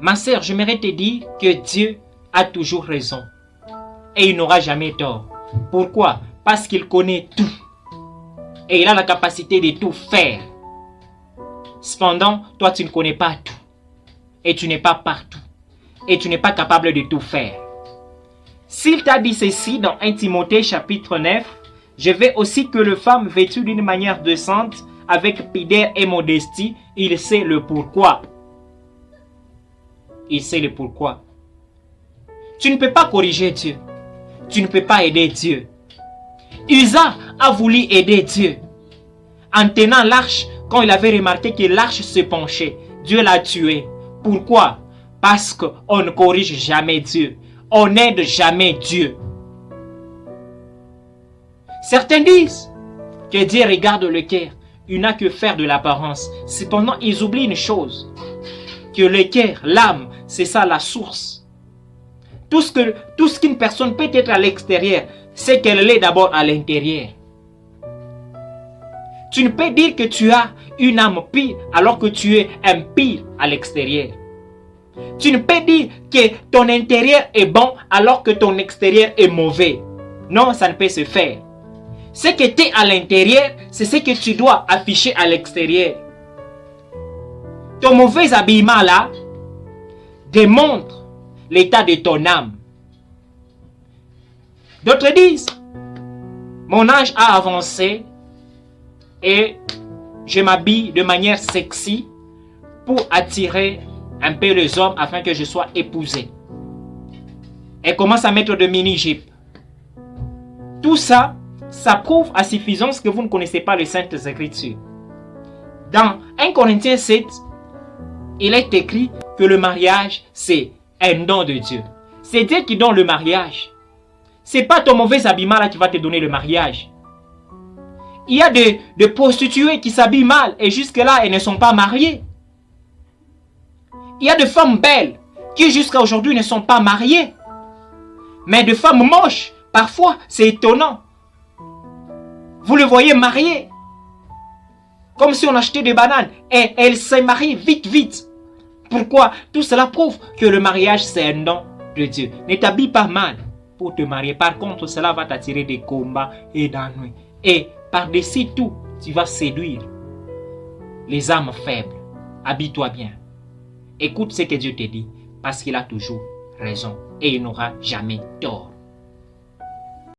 Ma sœur, j'aimerais te dire que Dieu a toujours raison. Et il n'aura jamais tort. Pourquoi? Parce qu'il connaît tout. Et il a la capacité de tout faire. Cependant, toi tu ne connais pas tout. Et tu n'es pas partout. Et tu n'es pas capable de tout faire. S'il t'a dit ceci dans 1 Timothée chapitre 9, je veux aussi que les femmes vêtues d'une manière décente, avec pudeur et modestie, il sait le pourquoi. Il sait le pourquoi. Tu ne peux pas corriger Dieu. Tu ne peux pas aider Dieu. Uza a voulu aider Dieu. En tenant l'arche, quand il avait remarqué que l'arche se penchait, Dieu l'a tué. Pourquoi? Parce qu'on ne corrige jamais Dieu. On n'aide jamais Dieu. Certains disent que Dieu regarde le cœur. Il n'a que faire de l'apparence. Cependant, ils oublient une chose. Que le cœur, l'âme, c'est ça la source. Tout ce qu'une personne peut être à l'extérieur, c'est qu'elle l'est d'abord à l'intérieur. Tu ne peux dire que tu as une âme pure alors que tu es impie à l'extérieur. Tu ne peux dire que ton intérieur est bon alors que ton extérieur est mauvais. Non, ça ne peut se faire. Ce que tu es à l'intérieur, c'est ce que tu dois afficher à l'extérieur. Ton mauvais habillement là démontre l'état de ton âme. D'autres disent, mon âge a avancé et je m'habille de manière sexy pour attirer un peu les hommes afin que je sois épousé. Elle commence à mettre de mini-jupes. Tout ça, ça prouve à suffisance que vous ne connaissez pas les Saintes Écritures. Dans 1 Corinthiens 7, il est écrit que le mariage, c'est un don de Dieu. C'est Dieu qui donne le mariage. Ce n'est pas ton mauvais habillement là qui va te donner le mariage. Il y a des prostituées qui s'habillent mal et jusque-là, elles ne sont pas mariées. Il y a des femmes belles qui jusqu'à aujourd'hui ne sont pas mariées. Mais des femmes moches, parfois, c'est étonnant. Vous le voyez mariées. Comme si on achetait des bananes. Et elles se marient vite, vite. Pourquoi? Tout cela prouve que le mariage, c'est un don de Dieu. Ne t'habille pas mal pour te marier. Par contre, cela va t'attirer des combats et d'ennuis. Et par-dessus tout, tu vas séduire les âmes faibles. Habille-toi bien. Écoute ce que Dieu te dit, parce qu'il a toujours raison et il n'aura jamais tort.